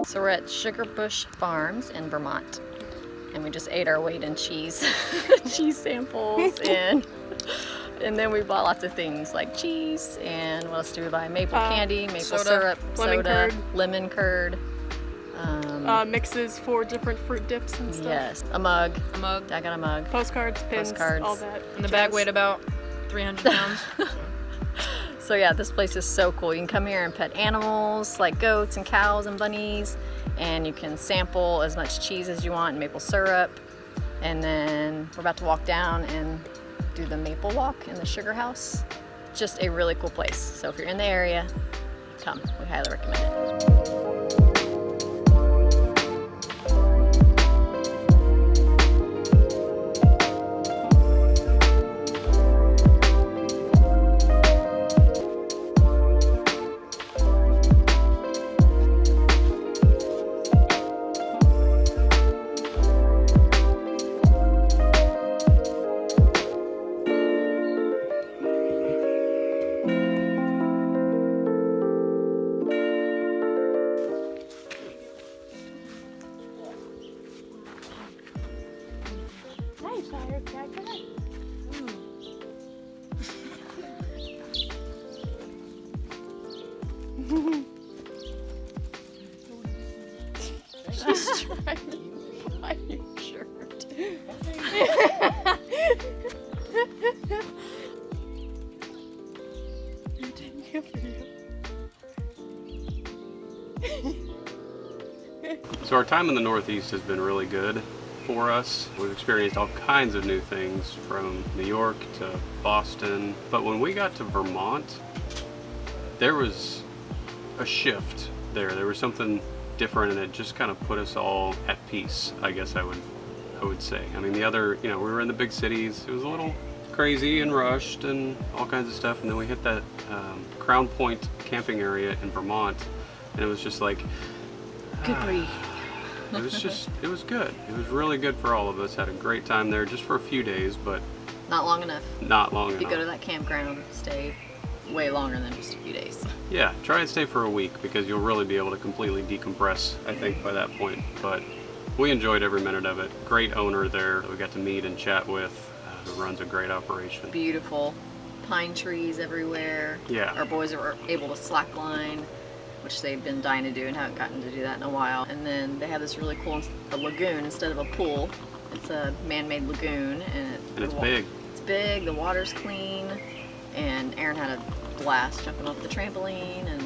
So we're at Sugar Bush Farms in Vermont, and we just ate our weight in cheese, cheese samples, and then we bought lots of things like cheese, and what else do we buy? Maple candy, maple syrup, lemon curd. Mixes for different fruit dips and stuff. Yes, a mug. I got a mug. Postcards, pins, all that. And the bag weighed about 300 pounds. So yeah, this place is so cool. You can come here and pet animals like goats and cows and bunnies, and you can sample as much cheese as you want and maple syrup. And then we're about to walk down and do the maple walk in the sugar house. Just a really cool place. So if you're in the area, come. We highly recommend it. She's trying to buy your shirt. You're taking a video. So our time in the Northeast has been really good for us. We've experienced all kinds of new things from New York to Boston. But when we got to Vermont, there was a shift there. There was something different, and it just kind of put us all at peace, I guess I would say. I mean, the other, we were in the big cities. It was a little crazy and rushed and all kinds of stuff. And then we hit that Crown Point camping area in Vermont, and it was just like, good grief. It was good. It was really good for all of us. Had a great time there just for a few days, but not long enough. Not long enough. If you go to that campground, stay way longer than just a few days. Yeah, try and stay for a week because you'll really be able to completely decompress, I think, by that point. But we enjoyed every minute of it. Great owner there that we got to meet and chat with, who runs a great operation. Beautiful pine trees everywhere. Yeah. Our boys were able to slackline, which they've been dying to do and haven't gotten to do that in a while. And then they have this really cool lagoon instead of a pool. It's a man-made lagoon, and it's big. It's big. The water's clean, and Aaron had a blast jumping off the trampoline and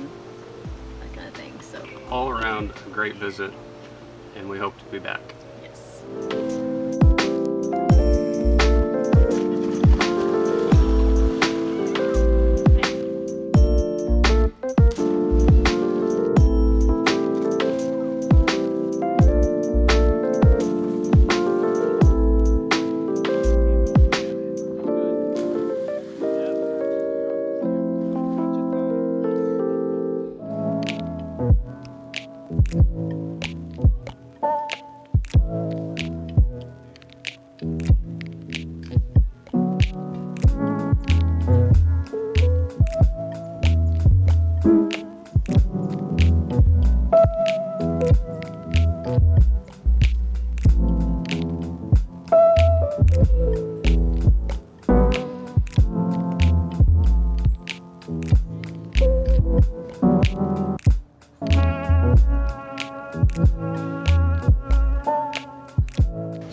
that kind of thing. So all around a great visit, and we hope to be back. Yes.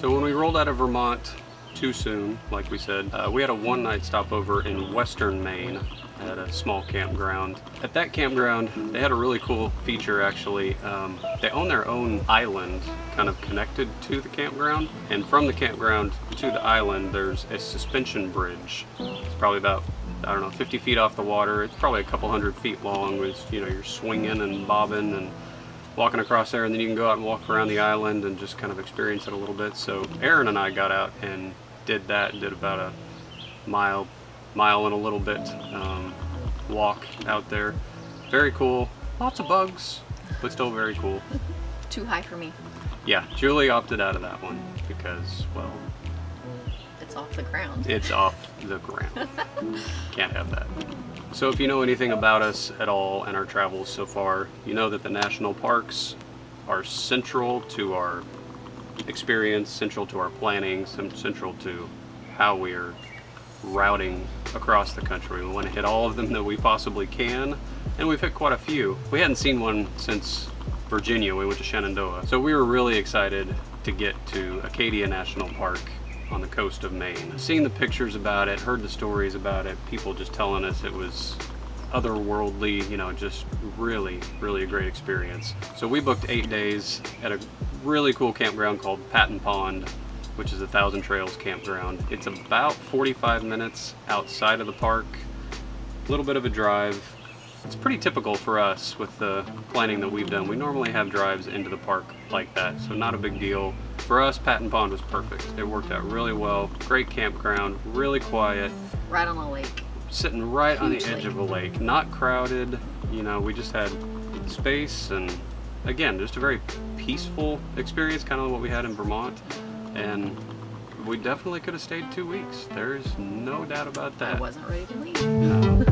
So when we rolled out of Vermont too soon, like we said, we had a one-night stopover in western Maine at a small campground. At that campground, they had a really cool feature actually. They own their own island kind of connected to the campground, and from the campground to the island there's a suspension bridge. It's probably about, I don't know, 50 feet off the water. It's probably a couple 100 feet long with, you're swinging and bobbing and walking across there, and then you can go out and walk around the island and just kind of experience it a little bit. So Aaron and I got out and did that, did about a mile and a little bit walk out there. Very cool. Lots of bugs, but still very cool. Too high for me. Yeah, Julie opted out of that one because, well, it's off the ground. It's off the ground. Can't have that. So if you know anything about us at all and our travels so far, you know that the national parks are central to our experience, central to our planning, central to how we are routing across the country. We want to hit all of them that we possibly can, and we've hit quite a few. We hadn't seen one since Virginia. We went to Shenandoah. So we were really excited to get to Acadia National Park on the coast of Maine. Seeing the pictures about it, heard the stories about it, people just telling us it was otherworldly, you know, just really, really a great experience. So we booked 8 days at a really cool campground called Patton Pond, which is a Thousand Trails campground. It's about 45 minutes outside of the park, a little bit of a drive. It's pretty typical for us with the planning that we've done. We normally have drives into the park like that, so not a big deal. For us, Patton Pond was perfect. It worked out really well. Great campground, really quiet. Right on the lake. Sitting right on the edge of a lake, not crowded. You know, we just had space, and again, just a very peaceful experience, kind of what we had in Vermont. And we definitely could have stayed 2 weeks. There's no doubt about that. I wasn't ready to leave. No.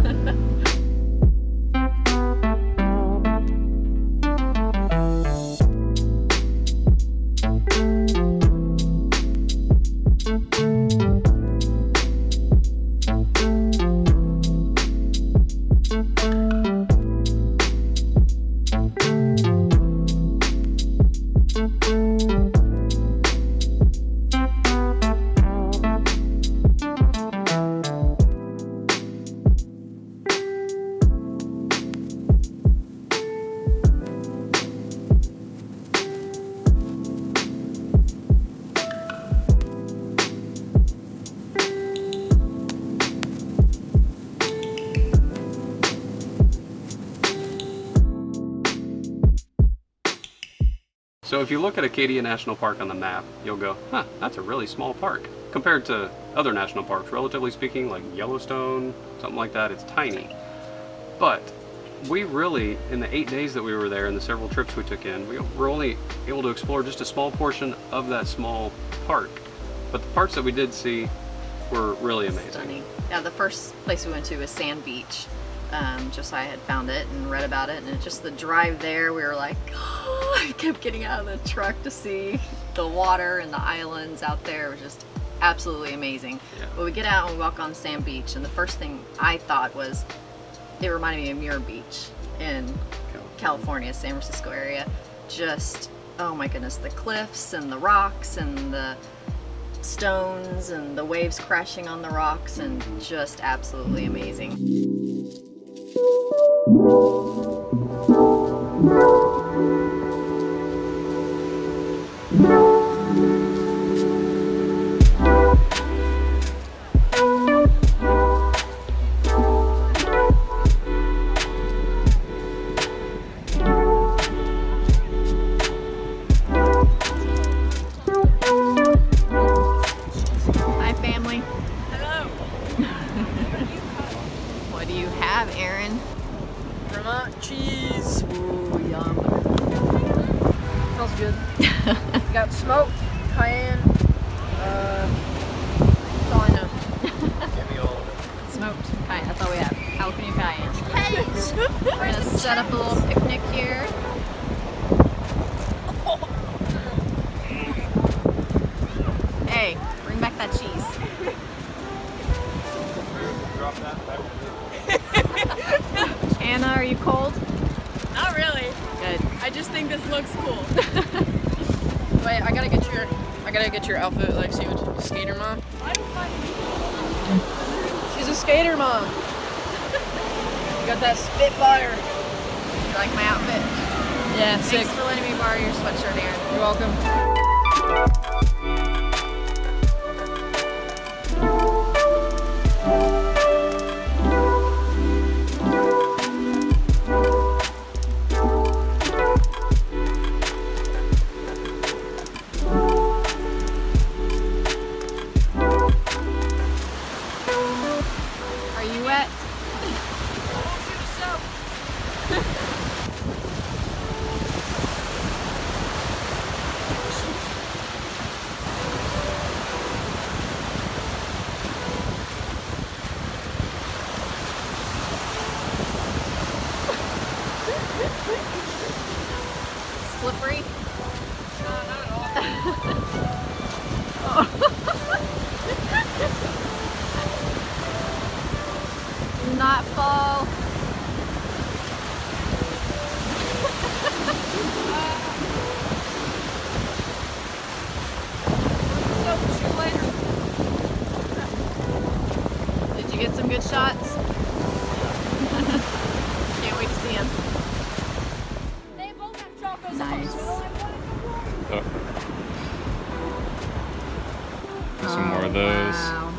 So if you look at Acadia National Park on the map, you'll go, huh, that's a really small park. Compared to other national parks, relatively speaking, like Yellowstone, something like that, it's tiny. But we really, in the 8 days that we were there and the several trips we took in, we were only able to explore just a small portion of that small park. But the parts that we did see were really amazing. Stunning. Yeah, the first place we went to was Sand Beach. Josiah had found it and read about it, and just the drive there, we were like, oh, I kept getting out of the truck to see the water and the islands out there. It was just absolutely amazing. Yeah. But we get out and we walk on Sand Beach, and the first thing I thought was, it reminded me of Muir Beach in California, San Francisco area. Just, oh my goodness, the cliffs and the rocks and the stones and the waves crashing on the rocks, and just absolutely amazing. Hi family. Hello. What do you have, Aaron? Vermont cheese. Ooh, yum. Smells good. Got smoked, cayenne. That's all I know. Give me all of it. Smoked cayenne. That's all we have. Jalapeno cayenne. We're gonna set up a little picnic here. Hey, bring back that cheese. Drop that. Anna, are you cold? Not really. Good. I just think this looks cool. Wait, I gotta get your outfit, Lexi. Skater mom. She's a skater mom. You got that Spitfire. You like my outfit? Yeah, sick. Thanks for letting me borrow your sweatshirt, Aaron. You're welcome. Are you wet? Slippery? Do not fall. Did you get some good shots? Can't wait to see them. Nice. Some more of those. Wow.